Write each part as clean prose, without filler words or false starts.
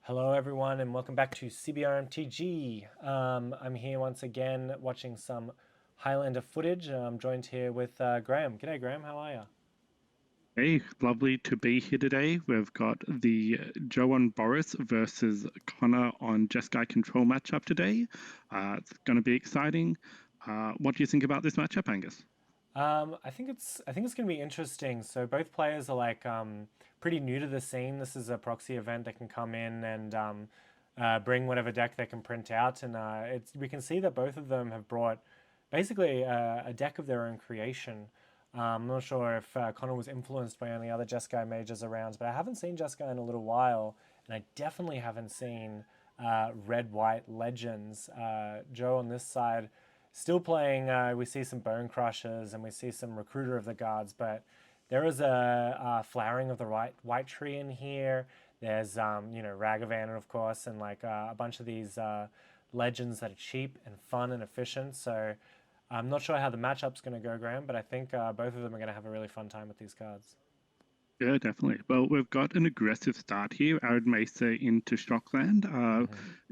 Hello, everyone, and welcome back to CBR MTG. I'm here once again watching some Highlander footage. I'm joined here with Graham. G'day, Graham. How are you? Hey, lovely to be here today. We've got the Joe and Boris versus Connor on Jeskai Control matchup today. It's going to be exciting. What do you think about this matchup, Angus? I think it's going to be interesting. So both players are pretty new to the scene. This is a proxy event that can come in and bring whatever deck they can print out, and we can see that both of them have brought basically a deck of their own creation. I'm not sure if Connor was influenced by any other Jeskai mages around, but I haven't seen Jeskai in a little while, and I definitely haven't seen Red White Legends. Joe on this side still playing. We see some Bone Crushers and we see some Recruiter of the Gods, but there is a flowering of the white tree in here. There's Ragavan, of course, and a bunch of these legends that are cheap and fun and efficient. So I'm not sure how the matchup's going to go, Graham, but I think both of them are going to have a really fun time with these cards. Yeah, definitely. Well, we've got an aggressive start here. Arid Mesa into Shockland. Mm-hmm.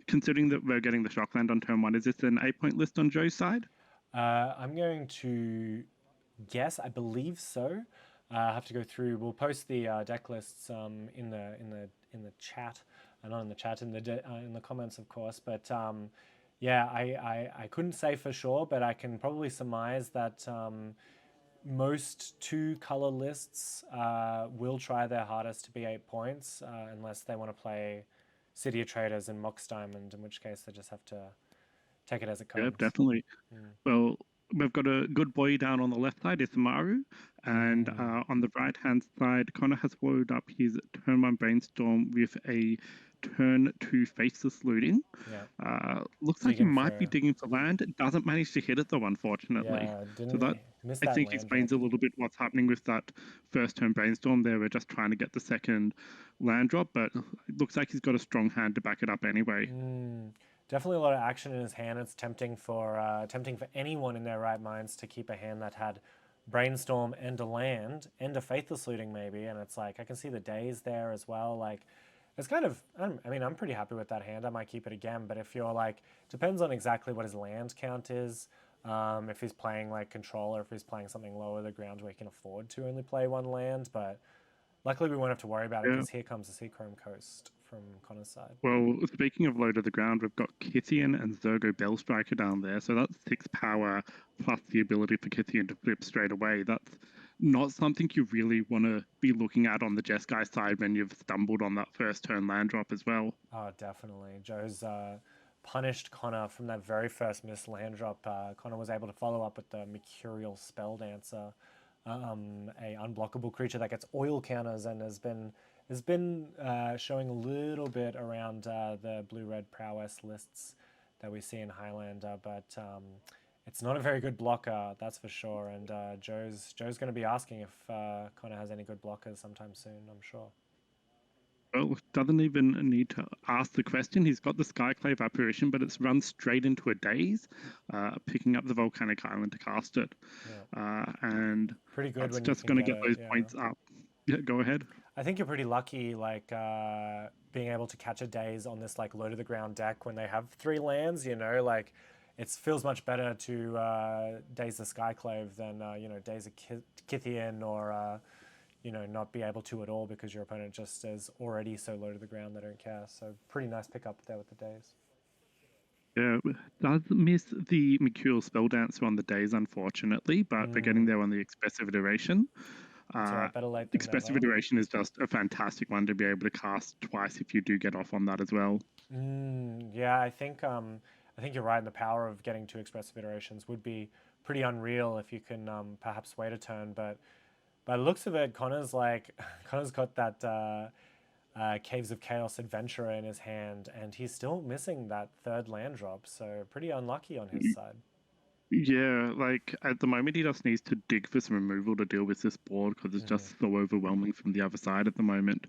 Considering that we're getting the Shockland on turn one, is this an 8 point list on Joe's side? I'm going to guess. I believe so. I have to go through. We'll post the deck lists in the chat, not in the chat in the comments, of course. But yeah, I couldn't say for sure, but I can probably surmise that most two color lists will try their hardest to be 8 points, unless they want to play City of Traders and Mox Diamond, in which case they just have to take it as it Yeah, comes. definitely. Mm. Well, we've got a good boy down on the left side, Isamaru, and Mm. on the right hand side, Connor has followed up his turn one brainstorm with a turn two faceless looting. Yeah, Looks like he digging might be for. digging for land. It doesn't manage to hit it though, unfortunately. Yeah, So that didn't miss I that think land explains drop. a little bit what's happening with that first turn brainstorm there. We're just trying to get the second land drop, but it looks like he's got a strong hand to back it up anyway. Mm, definitely a lot of action in his hand. It's tempting for anyone in their right minds to keep a hand that had brainstorm and a land and a faithless looting maybe. And it's like I can see the days there as well. Like it's kind of. I mean, I'm pretty happy with that hand. I might keep it again. But if you're like, depends on exactly what his land count is. If he's playing like control or if he's playing something lower the ground where he can afford to only play one land. But luckily we won't have to worry about it Yeah. because here comes the Seachrome Coast from Connor's side. Well, speaking of low to the ground, we've got Kithian and Zergo Bellstriker down there. So that's 6 power plus the ability for Kithian to flip straight away. That's not something you really want to be looking at on the Jeskai side when you've stumbled on that first turn land drop as well. Oh, definitely. Joe's punished Connor from that very first missed land drop. Connor was able to follow up with the Mercurial Spell Dancer, a unblockable creature that gets oil counters and has been showing a little bit around the blue-red prowess lists that we see in Highlander, but it's not a very good blocker, that's for sure. And Joe's going to be asking if Connor has any good blockers sometime soon, I'm sure. Well, doesn't even need to ask the question. He's got the Skyclave apparition, but it's run straight into a daze, picking up the volcanic island to cast it. Yeah, And pretty good that's when you just can going to get get it. those Yeah. points up. Yeah, go ahead. I think you're pretty lucky, being able to catch a daze on this like low to the ground deck when they have three lands. Like it feels much better to daze the Skyclave than daze a Kithian or not be able to at all because your opponent just is already so low to the ground they don't care. So pretty nice pickup there with the daze. Yeah, does miss the Mercurial Spell Dancer on the days, unfortunately, but we're getting Mm, there on the Expressive Iteration. it's all Uh, right. Better late than Expressive never. Iteration is just a fantastic one to be able to cast twice if you do get off on that as well. Yeah, I think you're right. And the power of getting two expressive iterations would be pretty unreal if you can perhaps wait a turn. But by the looks of it, Connor's got that Caves of Chaos Adventurer in his hand, and he's still missing that third land drop. So pretty unlucky on his side. Yeah, like at the moment, he just needs to dig for some removal to deal with this board because it's Hmm. just so overwhelming from the other side at the moment.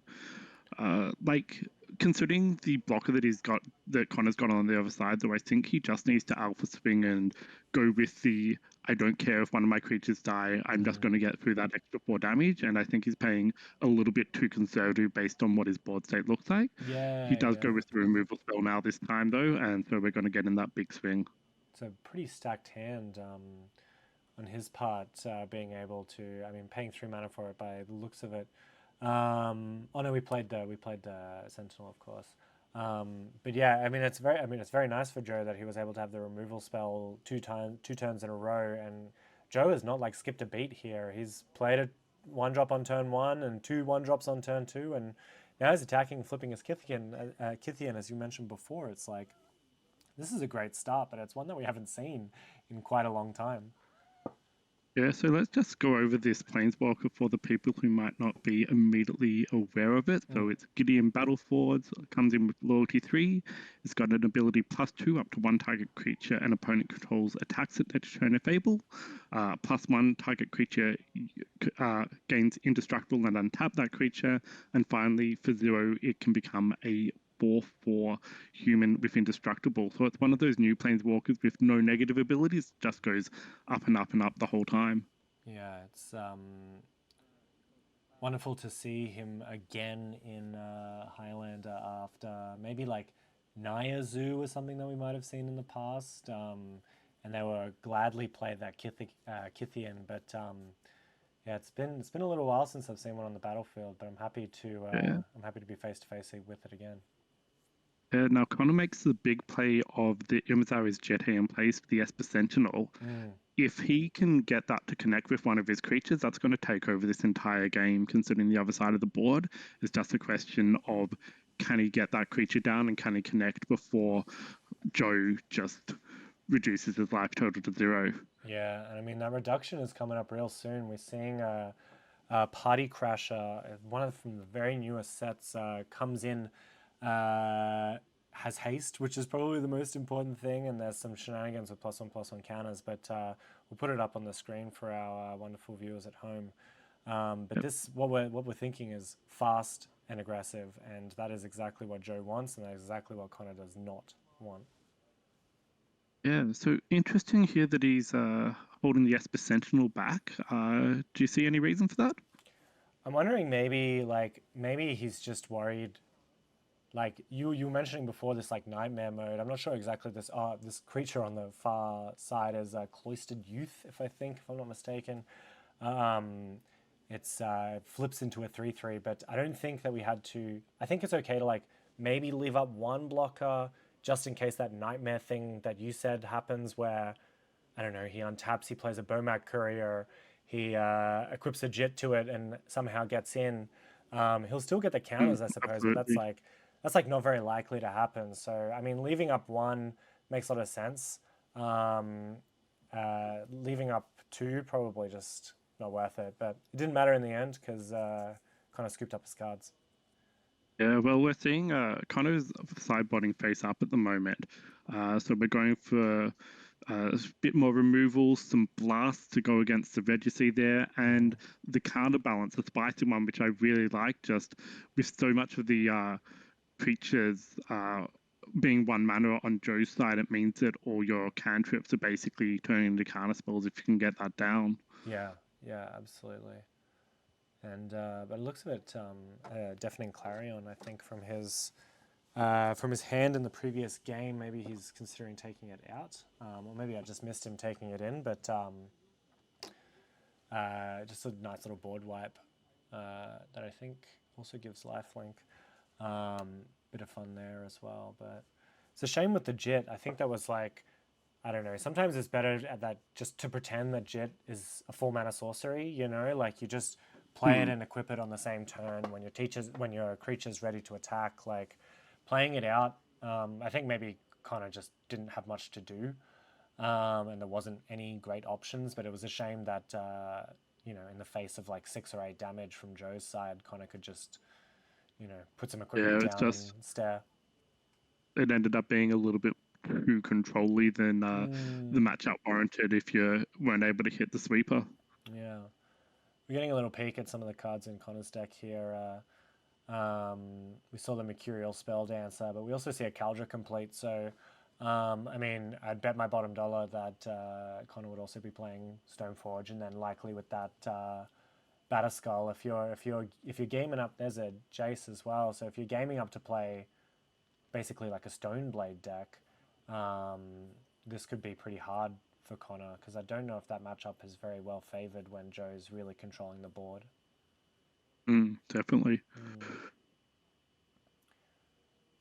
Like considering the blocker that Connor's got on the other side, though, I think he just needs to alpha swing and go with the I don't care if one of my creatures die, I'm just going to get through that extra 4 damage. And I think he's playing a little bit too conservative based on what his board state looks like. He Yeah, does yeah. go with the removal spell now this time, though, and so we're going to get in that big swing. It's a pretty stacked hand on his part, being able to. I mean, paying 3 mana for it by the looks of it. Oh no, we played the Sentinel, of course. But yeah, it's very nice for Joe that he was able to have the removal spell 2 turns in a row, and Joe has not like skipped a beat here. He's played a 1-drop on turn 1 and 2 1-drops on turn 2, and now he's attacking, flipping his Kithian, as you mentioned before. It's like this is a great start, but it's one that we haven't seen in quite a long time. Yeah, so let's just go over this Planeswalker for the people who might not be immediately aware of it. So it's Gideon Battlefords, comes in with Loyalty 3. It's got an ability +2 up to one target creature an opponent controls attacks it at turn if able. +1 target creature gains Indestructible and untap that creature. And finally, for 0, it can become a 4/4 human with Indestructible. So it's one of those new Planeswalkers with no negative abilities, just goes up and up and up the whole time. Yeah, it's wonderful to see him again in Highlander after maybe like Naya Zoo or something that we might have seen in the past. And they were gladly played that Kithian, but yeah, it's been a little while since I've seen one on the battlefield, but I'm happy to be face to face with it again. Now, Connor makes the big play of the Imazari's Jet in place for the Esper Sentinel. If he can get that to connect with one of his creatures, that's going to take over this entire game, considering the other side of the board. It's just a question of can he get that creature down and can he connect before Joe just reduces his life total to 0. Yeah, and I mean that reduction is coming up real soon. We're seeing Party Crasher, one of from the very newest sets, comes in, has haste, which is probably the most important thing, and there's some shenanigans with +1/+1 counters, but we'll put it up on the screen for our wonderful viewers at home. But this, what we're thinking is fast and aggressive, and that is exactly what Joe wants, and that is exactly what Connor does not want. Yeah, so interesting here that he's holding the Esper Sentinel back. Do you see any reason for that? I'm wondering maybe he's just worried. Like you were mentioning before, this like nightmare mode. I'm not sure exactly this creature on the far side is a cloistered youth, if I'm not mistaken. It's flips into a 3/3, but I don't think that we had to. I think it's okay to like maybe leave up one blocker just in case that nightmare thing that you said happens, where I don't know, he untaps, he plays a Bomac Courier, he equips a Jit to it, and somehow gets in. He'll still get the counters, I suppose, but Absolutely. that's like not very likely to happen. So I mean, leaving up one makes a lot of sense. Leaving up two probably just not worth it. But it didn't matter in the end because kind of scooped up his cards. Yeah, well, we're seeing Connor's sideboarding face up at the moment. So we're going for a bit more removal, some blasts to go against the Regicy there, and the counterbalance, the spicy one, which I really like, just with so much of the creatures being 1 mana on Joe's side, it means that all your cantrips are basically turning into counter spells if you can get that down. Yeah, yeah, absolutely. And but it looks a bit deafening Clarion, I think, from his hand in the previous game. Maybe he's considering taking it out, or maybe I just missed him taking it in. But just a nice little board wipe that I think also gives lifelink. Bit of fun there as well. But it's a shame with the Jit. I think that was like, I don't know. Sometimes it's better at that just to pretend that Jit is a 4 mana sorcery. You know, like you just play it and equip it on the same turn when your creature's ready to attack. Like playing it out. I think maybe Connor just didn't have much to do, and there wasn't any great options. But it was a shame that in the face of like 6 or 8 damage from Joe's side, Connor could just put some equipment Yeah, it's down just and stare. it ended up being a little bit too controlly than the matchup warranted if you weren't able to hit the sweeper. Yeah. We're getting a little peek at some of the cards in Connor's deck here. We saw the Mercurial Spell Dancer, but we also see a Caldra Complete. So, I mean, I'd bet my bottom dollar that Connor would also be playing Stoneforge, and then likely with that Batterskull. If you're gaming up, there's a Jace as well. So if you're gaming up to play basically like a Stoneblade deck, um, this could be pretty hard for Connor because I don't know if that matchup is very well favored when Joe's really controlling the board. Definitely.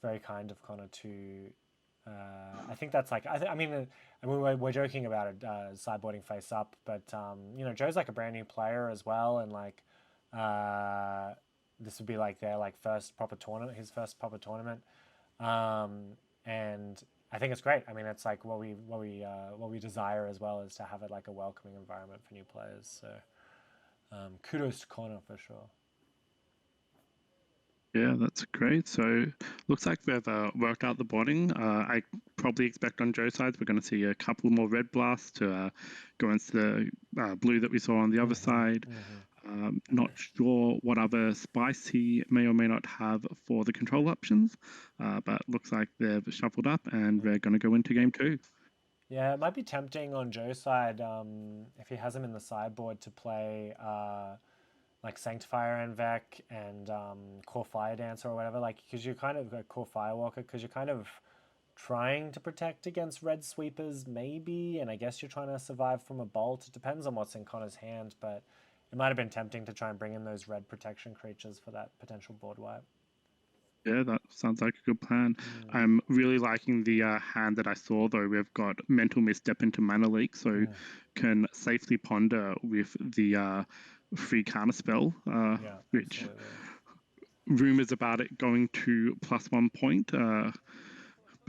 Very kind of Connor to. I think that's like I mean we're joking about it sideboarding face up, but you know Joe's like a brand new player as well, and like this would be like their like first proper tournament, his first proper tournament, and I think it's great. I mean it's like what we desire as well is to have it like a welcoming environment for new players. So kudos to Connor for sure. Yeah, that's great. So looks like we've worked out the boarding. I probably expect on Joe's side we're going to see a couple more red blasts to go into the blue that we saw on the other side. Not sure what other spice he may or may not have for the control options, but looks like they've shuffled up and we're going to go into game 2. Yeah, it might be tempting on Joe's side if he has him in the sideboard to play like Sanctifier and Vec and Core Fire Dancer or whatever, like because you're kind of like Core Firewalker because you're kind of trying to protect against red sweepers maybe, and I guess you're trying to survive from a bolt. It depends on what's in Connor's hand, but it might have been tempting to try and bring in those red protection creatures for that potential board wipe. Yeah, that sounds like a good plan. I'm really liking the hand that I saw, though. We've got Mental Misstep into Mana Leak, so can safely ponder with the free counter spell, Yeah, which absolutely. rumors about it going to +1 point,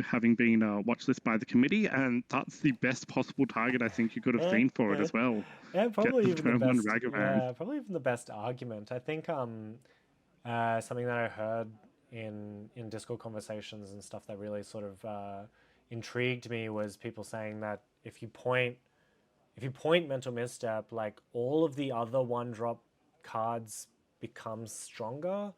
having been watchlist by the committee, and that's the best possible target I think you could have seen for it as well. Yeah, Get probably the even the turn 1 best. Ragavan. Yeah, probably even the best argument. I think something that I heard in Discord conversations and stuff that really sort of intrigued me was people saying that if you point mental misstep, like all of the other one drop cards become stronger,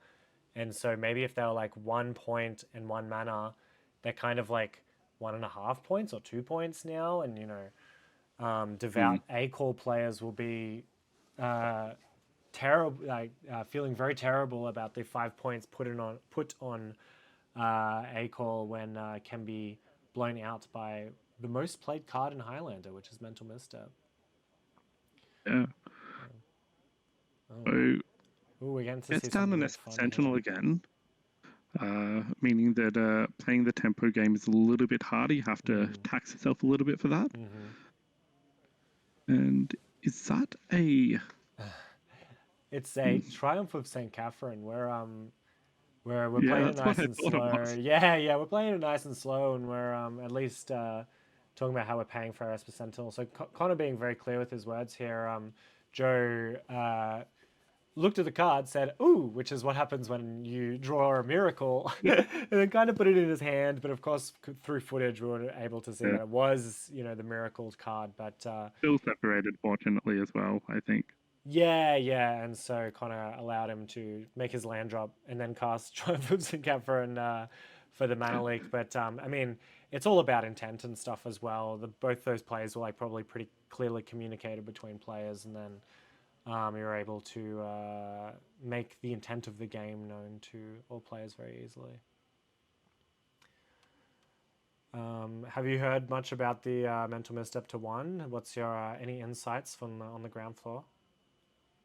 and so maybe if they're like 1 point and 1 mana, they're kind of like 1.5 points or 2 points now, and you know, devout A-core players will be terrible, like feeling very terrible about the 5 points put on A-core when can be blown out by the most played card in Highlander, which is Mental Misstep. Yeah. Oh, So ooh, we're getting to gets see down something an more fun Sentinel here. again. Meaning that playing the tempo game is a little bit harder. You have to tax yourself a little bit for that. And is that a... It's a Triumph of St. Catherine. We're Yeah, playing it that's what nice I and thought it slow. was. Yeah, we're playing it nice and slow, and we're at least talking about how we're paying for our SP Sentinel. So Connor being very clear with his words here. Joe looked at the card, said, "Ooh," which is what happens when you draw a miracle, and then kind of put it in his hand. But of course, through footage, we were able to see Yeah. that it was, the miracle card. But Still separated, fortunately, as well, I think. yeah, and so Connor allowed him to make his land drop and then cast Triumph of St. Catherine for the mana leak. But I mean, it's all about intent and stuff as well. Both those plays were like probably pretty clearly communicated between players, and then you're able to make the intent of the game known to all players very easily. Have you heard much about the mental misstep to 1? What's your any insights from on the ground floor?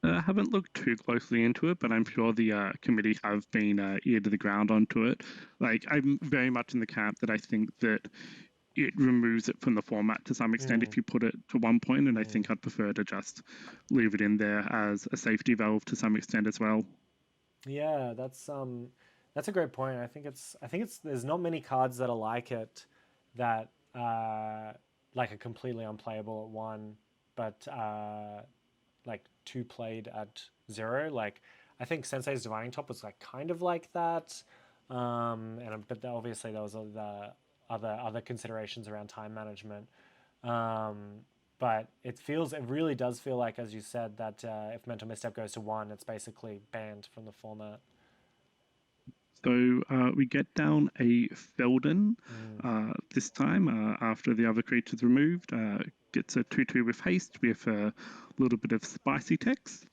I haven't looked too closely into it, but I'm sure the committee have been ear to the ground onto it. Like, I'm very much in the camp that I think that it removes it from the format to some extent if you put it to 1 point, and I think I'd prefer to just leave it in there as a safety valve to some extent as well. Yeah, that's a great point. I think it's there's not many cards that are like it that like are completely unplayable at 1, but like 2 played at 0. Like I think Sensei's Divining Top was like kind of like that, and but obviously there was the other considerations around time management. But it really does feel like, as you said, that if Mental Misstep goes to 1, it's basically banned from the format. So we get down a Feldon Mm. this time after the other creature's removed. Gets a 2/2 with haste with a little bit of spicy text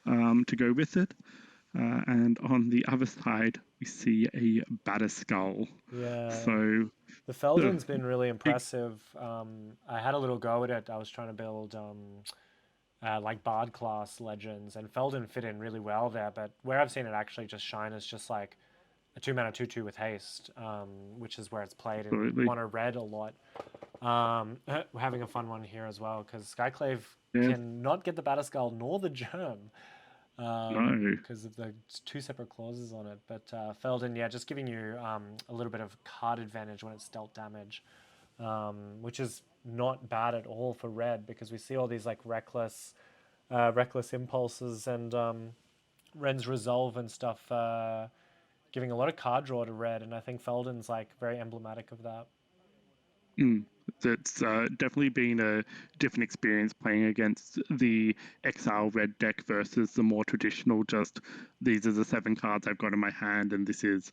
to go with it. And on the other side, we see a Batterskull. Yeah. So The the Feldon's been really big, impressive. I had a little go at it. I was trying to build like Bard class legends, and Feldon fit in really well there. But where I've seen it actually just shine is just like a 2 mana 2/2 with haste, which is where it's played in absolutely, mono red a lot. We're having a fun one here as well because Skyclave yeah, can not get the Batterskull nor the Germ no, because of the two separate clauses on it. But Feldon, yeah, just giving you a little bit of card advantage when it's dealt damage, which is not bad at all for red because we see all these like reckless impulses and Ren's resolve and stuff, giving a lot of card draw to red, and I think Feldon's like very emblematic of that. Mm. It's definitely been a different experience playing against the XL red deck versus the more traditional, just these are the 7 cards I've got in my hand, and this is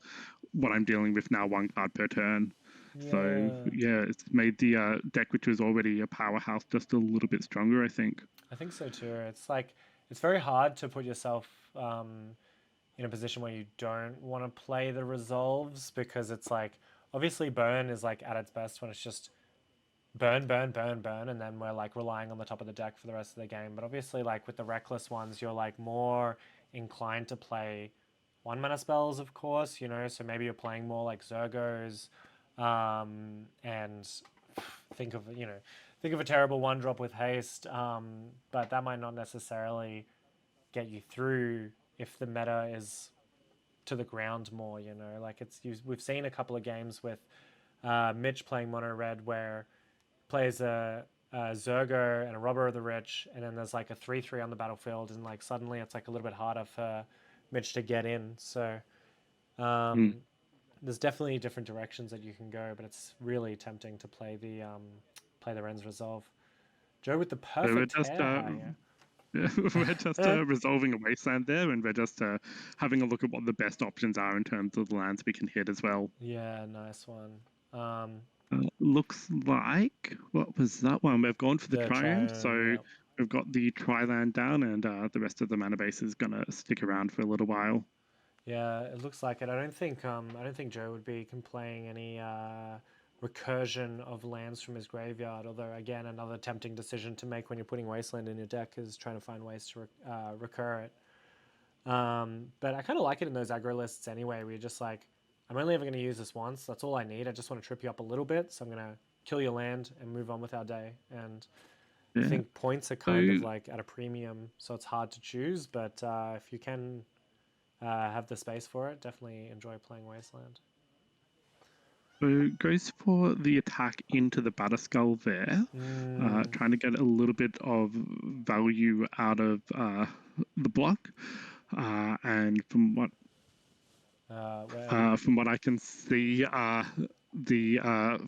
what I'm dealing with now, 1 card per turn. So, Yeah, yeah, it's made the deck, which was already a powerhouse, just a little bit stronger, I think. I think so too. It's like it's very hard to put yourself in a position where you don't want to play the resolves because it's like obviously burn is like at its best when it's just burn, burn, burn, burn, and then we're like relying on the top of the deck for the rest of the game. But obviously, like with the reckless ones, you're like more inclined to play 1 mana spells, of course, you know. So maybe you're playing more like Zergos, and think of a terrible 1 drop with haste, but that might not necessarily get you through if the meta is to the ground more, you know. Like we've seen a couple of games with Mitch playing mono red where plays a Zergo and a Robber of the Rich, and then there's like a 3/3 on the battlefield, and like suddenly it's like a little bit harder for Mitch to get in. So Mm. um, there's definitely different directions that you can go, but it's really tempting to play the Ren's Resolve. Joe with the So we're perfect just hair here. we're just resolving a wasteland there, and we're just having a look at what the best options are in terms of the lands we can hit as well. Yeah, nice one. Um, Looks like what was that one? We've gone for the the triumph, Triome, so yeah. we've got the tri-land down, and the rest of the mana base is gonna stick around for a little while. Yeah, it looks like it. I don't think Joe would be playing any recursion of lands from his graveyard. Although again, another tempting decision to make when you're putting Wasteland in your deck is trying to find ways to recur it. But I kind of like it in those aggro lists anyway. Where you're just like, I'm only ever going to use this once. That's all I need. I just want to trip you up a little bit, so I'm going to kill your land and move on with our day. And I Yeah. think points are kind So of like at a premium, so it's hard to choose. But if you can have the space for it, definitely enjoy playing Wasteland. So goes for the attack into the Batterskull there, Mm, trying to get a little bit of value out of the block. And well, from what I can see, the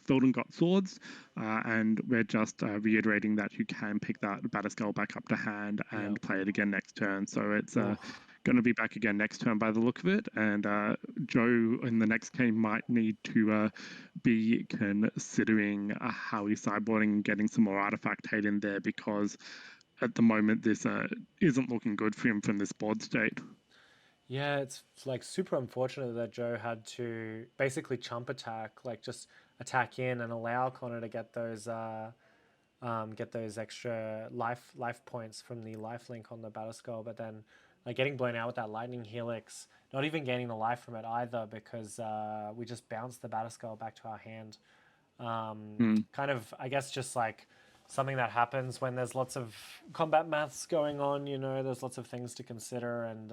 Felden got swords, and we're just reiterating that you can pick that Batterskull back up to hand yeah. and play it again next turn. So it's Ooh. going to be back again next turn by the look of it. And Joe in the next game might need to be considering how he's sideboarding and getting some more artifact hate in there because at the moment this isn't looking good for him from this board state. Yeah, it's like super unfortunate that Joe had to basically chump attack, like just attack in and allow Connor to get those extra life points from the life link on the battle skull, but then like getting blown out with that lightning helix, not even gaining the life from it either because we just bounced the battle skull back to our hand. Mm. Kind of, I guess, just like something that happens when there's lots of combat maths going on. You know, there's lots of things to consider, and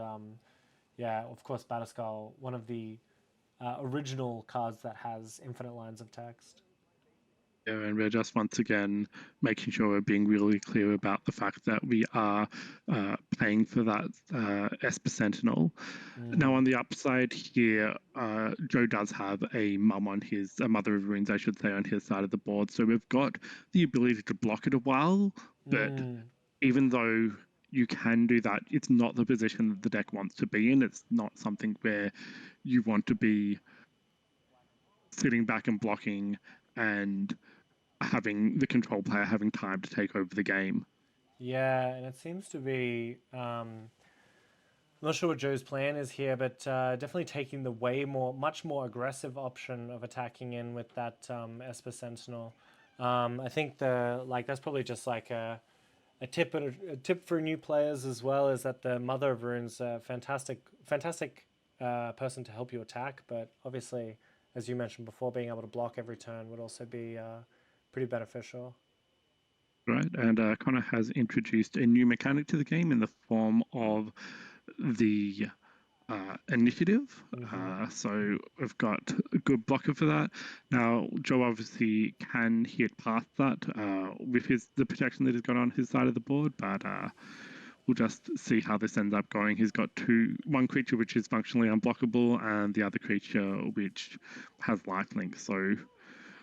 yeah, of course, Batterskull, one of the original cards that has infinite lines of text. Yeah, and we're just once again making sure we're being really clear about the fact that we are paying for that Esper Sentinel. Now, Mm, on the upside here, Joe does have a mum on a mother of runes, I should say, on his side of the board. So we've got the ability to block it a while, but mm, even though you can do that. It's not the position that the deck wants to be in. It's not something where you want to be sitting back and blocking and having the control player having time to take over the game. Yeah, and it seems to be. I'm not sure what Joe's plan is here, but definitely taking the much more aggressive option of attacking in with that Esper Sentinel. I think that's probably just like a tip a tip for new players as well is that the Mother of Rune's a fantastic person to help you attack, but obviously, as you mentioned before, being able to block every turn would also be pretty beneficial. Right, and Connor has introduced a new mechanic to the game in the form of the initiative. Mm-hmm. So we've got a good blocker for that. Now, Joe obviously can hit past that with the protection that he's got on his side of the board, but we'll just see how this ends up going. He's got one creature which is functionally unblockable, and the other creature which has lifelink. So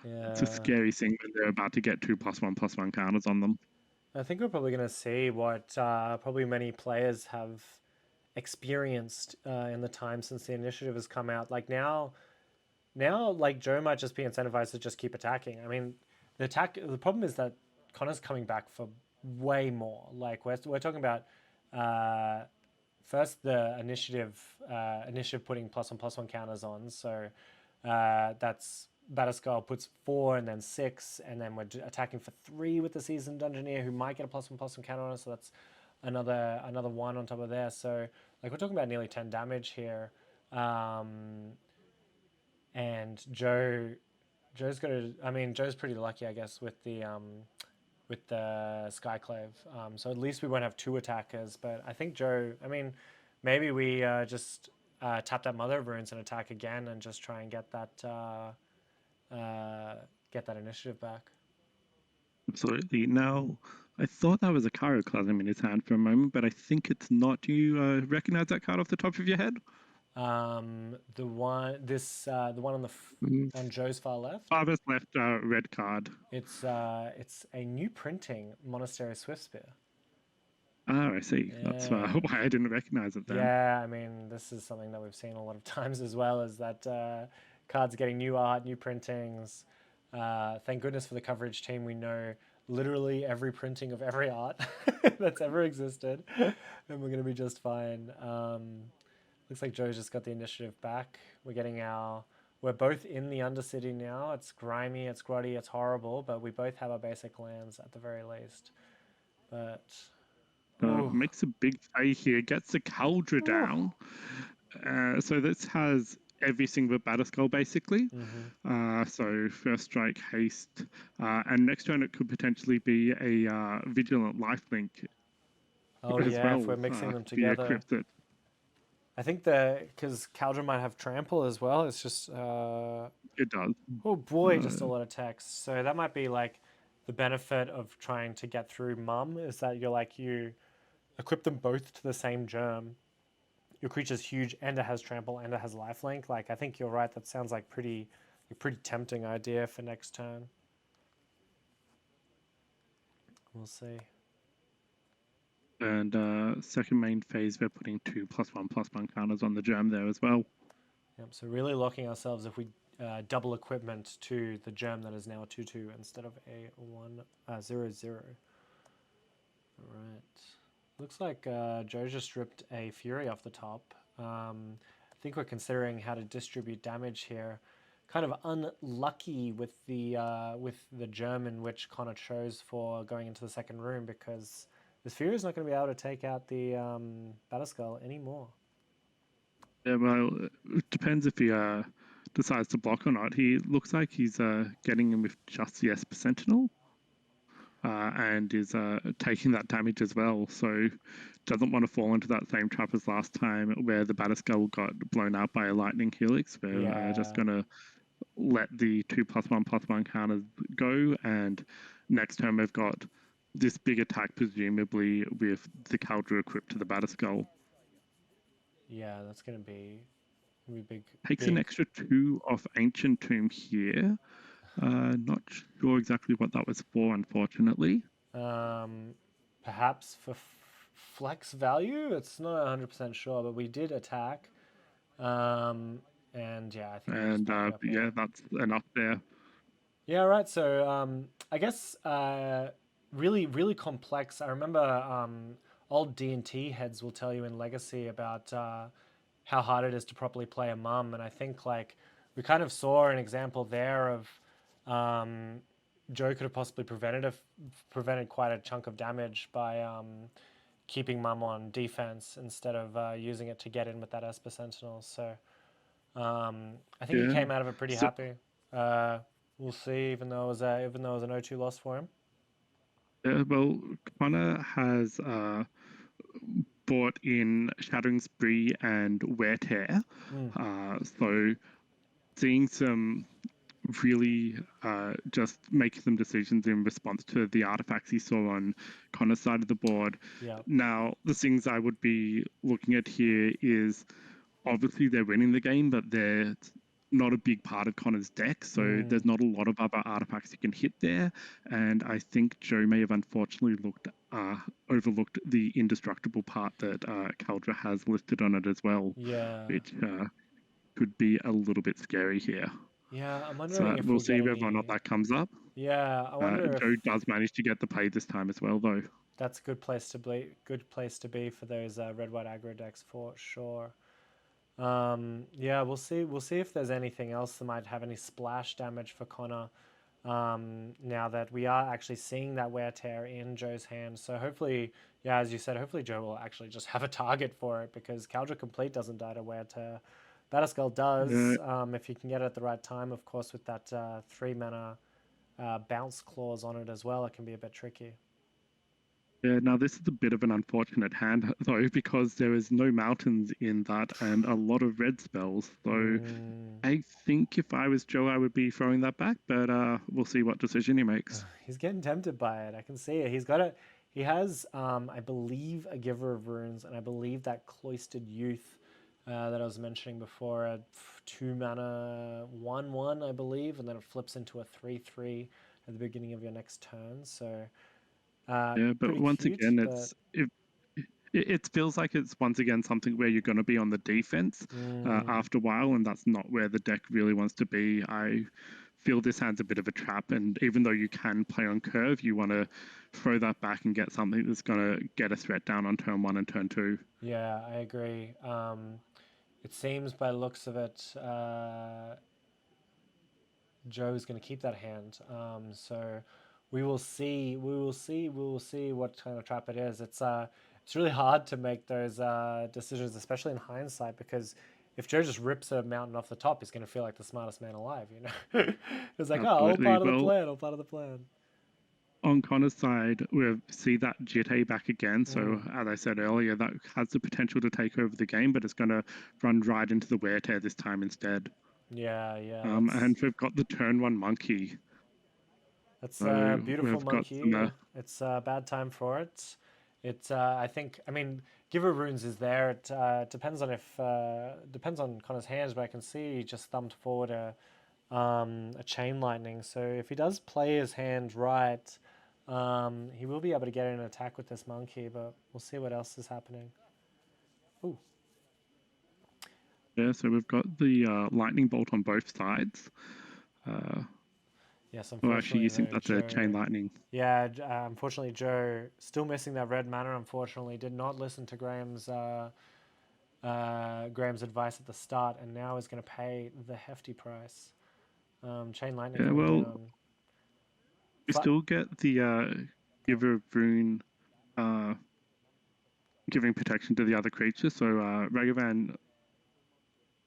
it's a Yeah. scary thing when they're about to get 2+1/+1 counters on them. I think we're probably going to see what probably many players have experienced in the time since the initiative has come out. Now, like Joe might just be incentivized to just keep attacking. I mean, The problem is that Connor's coming back for way more. Like we're talking about uh, first the initiative putting +1/+1 counters on. So that's Batterskull puts 4 and then 6, and then we're attacking for 3 with the Seasoned Dungeoneer who might get a +1/+1 counter on us. So that's another 1 on top of there. So like we're talking about nearly 10 damage here. And Joe's pretty lucky, I guess, with the Skyclave. So at least we won't have 2 attackers. But I think Joe, maybe we just tap that Mother of Runes and attack again and just try and get that initiative back. Absolutely. Now, I thought that was a Kyroclasm in his hand for a moment, but I think it's not. Do you recognize that card off the top of your head? The one Mm, on Joe's far left. Farthest left red card. It's a new printing, Monastery Swiftspear. Ah, I see. That's Yeah. why I didn't recognize it then. Yeah, this is something that we've seen a lot of times as well, is that cards getting new art, new printings. Thank goodness for the coverage team. We know literally every printing of every art that's ever existed, and we're going to be just fine. Looks like Joe's just got the initiative back. We're both in the Undercity now. It's grimy, it's grotty, it's horrible, but we both have our basic lands at the very least. But, ooh, Makes a big play here. Gets the Cauldra ooh. down. So this has everything but Batterskull basically. Mm-hmm. So first strike, haste, and next turn it could potentially be a Vigilant Lifelink Oh as yeah, if well. we're mixing them Be together. equipped. I think because Caldra might have trample as well. It's just It does. oh boy, just a Uh, lot of text. So that might be like the benefit of trying to get through Mum is that you equip them both to the same germ. Your creature's huge and it has trample and it has lifelink. Like I think you're right. That sounds like a pretty tempting idea for next turn. We'll see. and second main phase, we're putting 2+1/+1 counters on the germ there as well. Yep. So really locking ourselves if we double equipment to the germ that is now a 2/2 instead of a 1/0/0. All right. Looks like Joe just stripped a Fury off the top. I think we're considering how to distribute damage here. Kind of unlucky with the germ in which Connor chose for going into the second room because this Fury is not going to be able to take out the Batterskull anymore. Yeah, well, it depends if he decides to block or not. He looks like he's getting him with just the Esper Sentinel. And is taking that damage as well. So doesn't want to fall into that same trap as last time where the Batterskull got blown out by a lightning helix. We're just Yeah, going to let the 2+1/+1 counters go. And next turn we've got this big attack, presumably with the Cauldra equipped to the Batterskull. yeah, that's going to be big, Takes an big. extra 2 off Ancient Tomb here. Not sure exactly what that was for, unfortunately. Um, perhaps flex value. It's not 100% sure, but we did attack. And yeah, I think we'll just And back it up yeah, here. that's enough there. Yeah, right. So I guess really, really complex. I remember old D&T heads will tell you in Legacy about how hard it is to properly play a mum, and I think like we kind of saw an example there of Joe could have possibly prevented quite a chunk of damage by keeping mum on defense instead of using it to get in with that Esper Sentinel. So I think he Yeah. came out of it pretty So happy. Uh, we'll see, even though it was an 0-2 loss for him. yeah, well, Connor has bought in Shattering Spree and Wear Tear. Mm, So seeing some really just make some decisions in response to the artifacts he saw on Connor's side of the board. yeah. Now, the things I would be looking at here is obviously they're winning the game, but they're not a big part of Connor's deck, so Mm, there's not a lot of other artifacts you can hit there. And I think Joe may have unfortunately overlooked the indestructible part that Caldra has listed on it as well, yeah. which could be a little bit scary here. Yeah, I'm wondering So if we'll we get see whether or not any. that comes up. Yeah, I wonder if Joe does manage to get the play this time as well, though. that's a good place to be. Good place to be for those red white aggro decks for sure. Yeah, we'll see. We'll see if there's anything else that might have any splash damage for Connor. Now that we are actually seeing that wear tear in Joe's hand, so hopefully, yeah, as you said, hopefully Joe will actually just have a target for it because Caldra Complete doesn't die to wear tear. Batterskull Uh, does, if you can get it at the right time, of course, with that 3 mana bounce clause on it as well, it can be a bit tricky. Yeah, now this is a bit of an unfortunate hand though, because there is no mountains in that and a lot of red spells. So Mm, I think if I was Joe, I would be throwing that back, but we'll see what decision he makes. he's getting tempted by it. I can see it. He's got it. He has, I believe, a Giver of Runes, and I believe that Cloistered Youth that I was mentioning before, a 2 mana 1/1, I believe, and then it flips into a 3/3 at the beginning of your next turn. So Yeah, but pretty once cute, again, but it feels like it's once again something where you're going to be on the defense mm, after a while, and that's not where the deck really wants to be. I feel this hand's a bit of a trap, and even though you can play on curve, you want to throw that back and get something that's going to get a threat down on turn 1 and turn 2. yeah, I agree. It seems by the looks of it, Joe's going to keep that hand. So we will see. We will see. We will see what kind of trap it is. It's really hard to make those decisions, especially in hindsight, because if Joe just rips a mountain off the top, he's going to feel like the smartest man alive. You know, it's like, oh, all Absolutely. part of the Well, plan. All part of the plan. on Connor's side, we see that Jitte back again. So, Mm, as I said earlier, that has the potential to take over the game, but it's going to run right into the wear tear this time instead. yeah, yeah. And we've got the turn 1 monkey. That's a So, beautiful we've got monkey. some. It's a bad time for it. I think, I mean, Giver Runes is there. It depends on if depends on Connor's hands, but I can see he just thumbed forward a chain lightning. So if he does play his hand right, he will be able to get an attack with this monkey. But we'll see what else is happening. Ooh, Yeah, so we've got the lightning bolt on both sides. yes. Well, actually, Unfortunately, you think though, that's a chain Joe. lightning. Yeah, unfortunately, Joe still missing that red mana. Unfortunately, did not listen to Graham's advice at the start, and now is going to pay the hefty price. Chain lightning Yeah, coming well, down. we still get the Go. Giver of Rune uh, giving protection to the other creatures, so Ragavan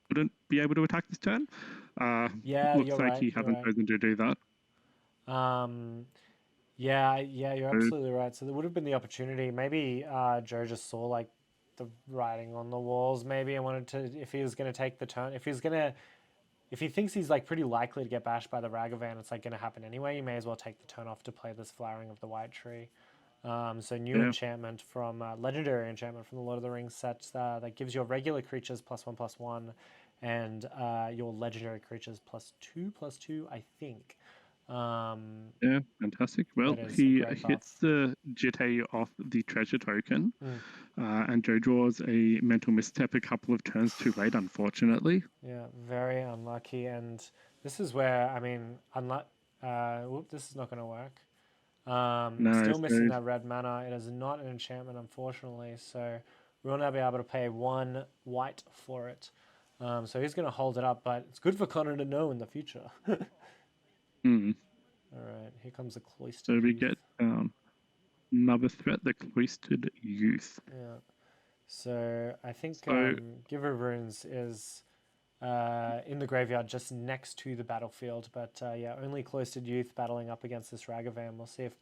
wouldn't be able to attack this turn. Uh, Yeah, Looks you're like right. he You're hasn't right. chosen to do that. Um, yeah, yeah, you're So, absolutely right. So there would have been the opportunity. Maybe Joe just saw like the writing on the walls. Maybe and wanted to, if he was going to take the turn, if he thinks he's like pretty likely to get bashed by the Ragavan, it's like going to happen anyway. You may as well take the turn off to play this Flowering of the White Tree. So new yeah, enchantment from legendary enchantment from the Lord of the Rings set that gives your regular creatures +1/+1, and your legendary creatures +2/+2. I think. Yeah, fantastic. Well, That is a he great hits buff. the Jitte off the treasure token, Mm. and Joe draws a mental misstep a couple of turns too late, unfortunately. Yeah, very unlucky. And this is where, I mean, whoop, this is not going to work. No, Still missing so that red mana. It is not an enchantment, unfortunately. So we will now be able to pay 1 white for it. So he's going to hold it up, but it's good for Connor to know in the future. hmm. All right, here comes the So cloistered we youth. get another threat, the Cloistered Youth. Yeah. So I think So Giver of Runes is in the graveyard just next to the battlefield. But yeah, only Cloistered Youth battling up against this Ragavan. We'll see if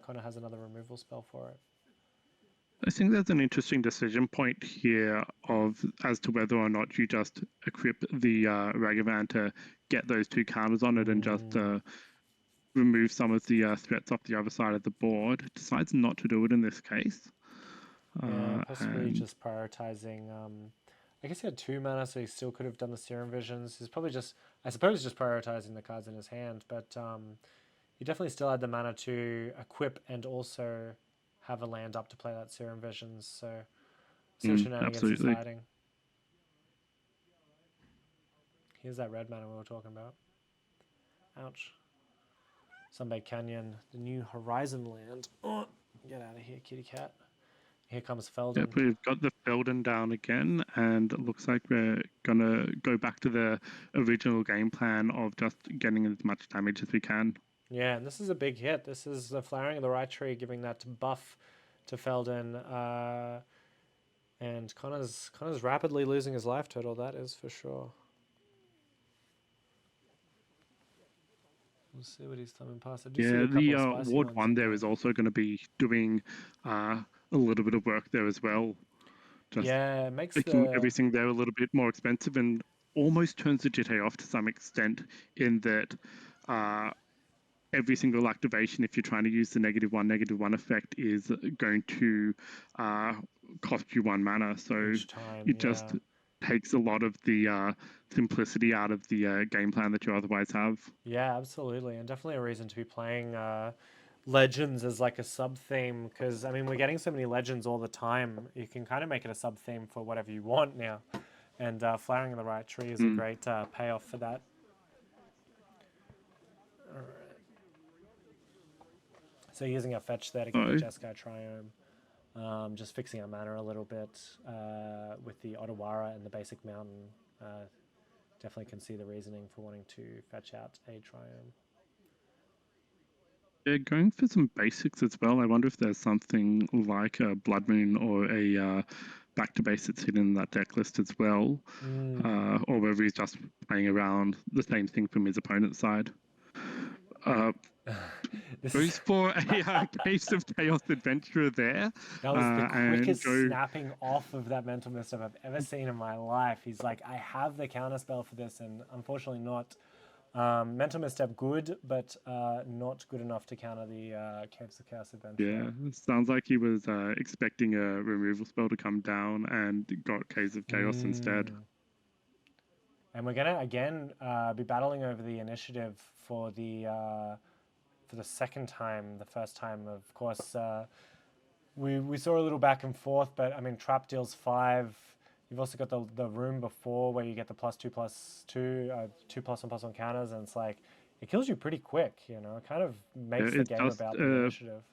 Connor has another removal spell for it. I think there's an interesting decision point here of as to whether or not you just equip the Ragavan to get those two counters on it and just Mm, remove some of the threats off the other side of the board. Decides not to do it in this case. yeah, possibly And just prioritizing. I guess he had 2 mana, so he still could have done the Serum Visions. He's probably just, I suppose, just prioritizing the cards in his hand. But he definitely still had the mana to equip and also have a land up to play that Serum Visions. So see what shenanigans he's absolutely. hiding. Here's that red mana we were talking about. Ouch. Sunbay Canyon, the new Horizon land. Oh, get out of here, kitty cat. Here comes Yep, Felden. we've got the Felden down again, and it looks like we're gonna go back to the original game plan of just getting as much damage as we can. Yeah, and this is a big hit. This is the Flowering of the Right Tree giving that buff to Felden. And Connor's rapidly losing his life total, that is for sure. We'll see what he's coming past. I do see Yeah, a couple the of spicy Ward ones 1 in there there. is also going to be doing a little bit of work there as well. Just Yeah, it makes making the everything there a little bit more expensive and almost turns the GTA off to some extent in that uh, every single activation, if you're trying to use the -1/-1 effect, is going to uh, cost you 1 mana. So each time. it just Yeah, takes a lot of the simplicity out of the game plan that you otherwise have. yeah, absolutely, and definitely a reason to be playing Legends as like a sub theme because I mean we're getting so many Legends all the time. You can kind of make it a sub theme for whatever you want now, and Flowering in the Right Tree is a Mm. great payoff for that. All right. So using a fetch there to get the So Jeskai Triome. Just fixing our mana a little bit with the Otawara and the basic mountain. Definitely can see the reasoning for wanting to fetch out a Triome. yeah, going for some basics as well. I wonder if there's something like a Blood Moon or a back to base that's hidden in that deck list as well, or whether he's just playing around the same thing from his opponent's side. Uh, This is Goes for a Case of Chaos Adventurer there, that was the and quickest Joe. snapping off of that mental misstep I've ever seen in my life. He's like, I have the counter spell for this, and unfortunately not. Mental misstep good, but not good enough to counter the Caves of Chaos Yeah, Adventurer. sounds like he was expecting a removal spell to come down and got Case of Chaos instead. Mm. And we're gonna again be battling over the initiative for the second time. The first time, of course, we saw a little back and forth, but I mean, trap deals 5. You've also got the room before where you get the +2/+2, 2+1/+1 counters, and it's like it kills you pretty quick. You know, it kind of Yeah, makes the it's game just about the initiative.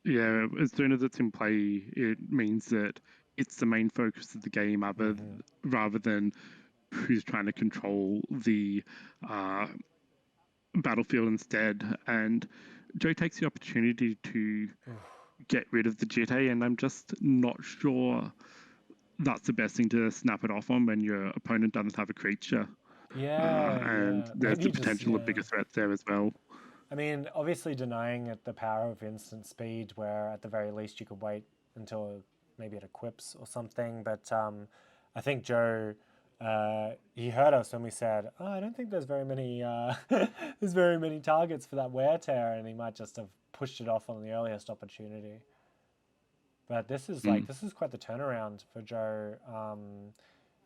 yeah, as soon as it's in play, it means that it's the main focus of the game, Hmm. rather than who's trying to control the uh, battlefield instead. And Joe takes the opportunity to get rid of the GTA, and I'm just not sure that's the best thing to snap it off on when your opponent doesn't have a creature. Yeah, And yeah. there's Maybe the just potential of yeah. bigger threats there as well. I mean, obviously denying it the power of instant speed, where at the very least you could wait until maybe it equips or something. But I think Joe, he heard us when we said, "Oh, I don't think there's very many, there's very many targets for that wear tear," and he might just have pushed it off on the earliest opportunity. But Mm. this is quite the turnaround for Joe.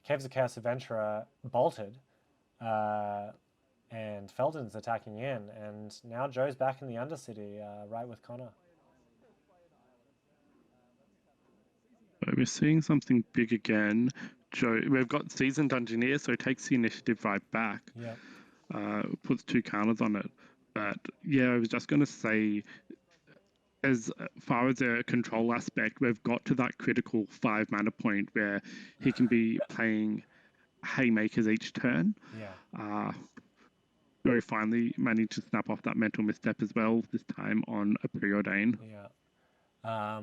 Caves of Chaos Adventurer bolted. Uh, and Felden's attacking in, and now Joe's back in the Undercity, right with Connor. So we're seeing something big again. Joe, we've got Seasoned Engineer, so takes the initiative right back. Yep. Puts 2 counters on it. But yeah, I was just going to say, as far as a control aspect, we've got to that critical 5 mana point where he can be playing haymakers each turn. Yeah. Very finally managed to snap off that mental misstep as well, this time on a preordain. Yeah.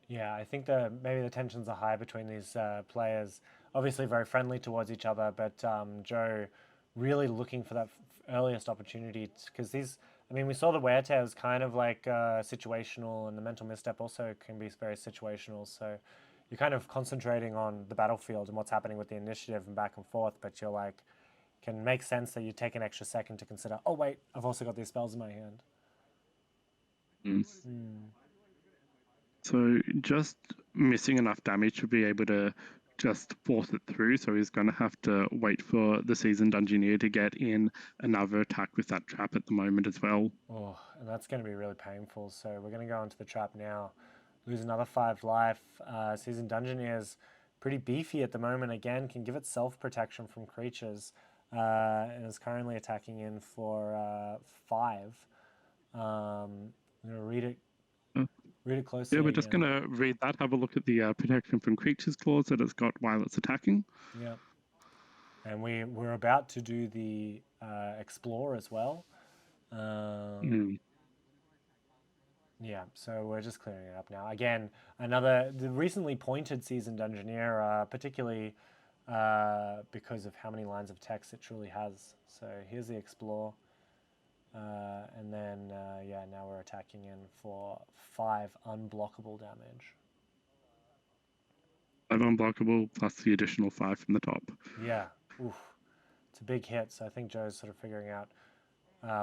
Yeah, I think maybe the tensions are high between these players. Obviously, very friendly towards each other, but Joe really looking for that earliest opportunity because these. I mean, we saw the wear tear was kind of like situational, and the mental misstep also can be very situational. So you're kind of concentrating on the battlefield and what's happening with the initiative and back and forth, but you're like, can make sense that you take an extra second to consider, oh, wait, I've also got these spells in my hand. So just missing enough damage to be able to just force it through. So he's going to have to wait for the Seasoned Engineer to get in another attack with that trap at the moment as well. Oh, and that's going to be really painful. So we're going to go into the trap now. Lose another 5 life. Seasoned Engineer is pretty beefy at the moment. Again, can give it self-protection from creatures. And is currently attacking in for 5. I'm going to read it closely. Yeah, we're just going to read that, have a look at the protection from creatures clause that it's got while it's attacking. Yeah. And we're about to do the explore as well. Yeah, so we're just clearing it up now. Again, the recently pointed Seasoned Engineer, particularly because of how many lines of text it truly has. So here's the explore. And then, yeah, now we're attacking in for 5 unblockable damage. 5 unblockable plus the additional 5 from the top. Yeah, oof. It's a big hit. So I think Joe's sort of figuring out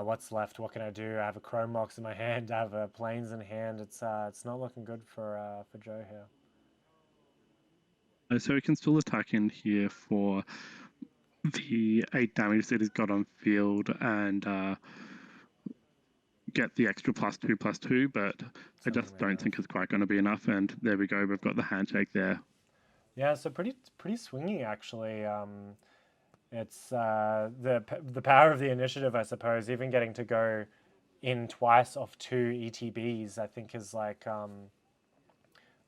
what's left. What can I do? I have a Chrome Box in my hand. I have a Plains in hand. It's not looking good for Joe here. So he can still attack in here for the 8 damage that he's got on field and get the extra +2/+2, but I just don't think it's quite going to be enough. And there we go. We've got the handshake there. Yeah, so pretty swingy actually. It's the power of the initiative, I suppose. Even getting to go in twice off 2 ETBs, I think is like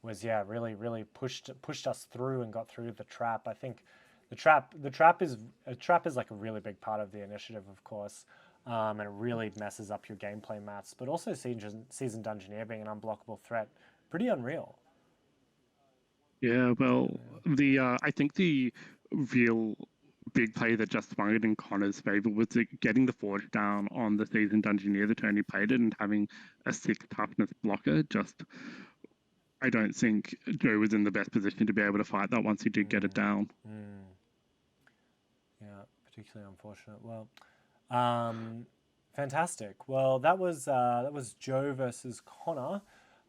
was really pushed us through and got through the trap. I think the trap is like a really big part of the initiative, of course, and it really messes up your gameplay maths. But also Seasoned Engineer being an unblockable threat, pretty unreal. Yeah, well, I think the real big play that just swung it in Connor's favour was getting the forge down on the Seasoned Engineer the turn he played it and having a 6 toughness blocker. I don't think Joe was in the best position to be able to fight that once he did get it down. Yeah, particularly unfortunate. Well, fantastic. Well, that was Joe versus Connor.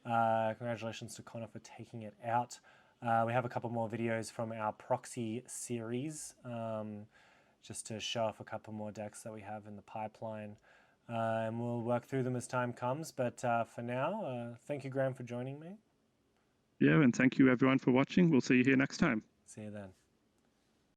Congratulations to Connor for taking it out. We have a couple more videos from our proxy series, just to show off a couple more decks that we have in the pipeline. And we'll work through them as time comes. But for now, thank you, Graham, for joining me. Yeah, and thank you everyone for watching. We'll see you here next time. See you then.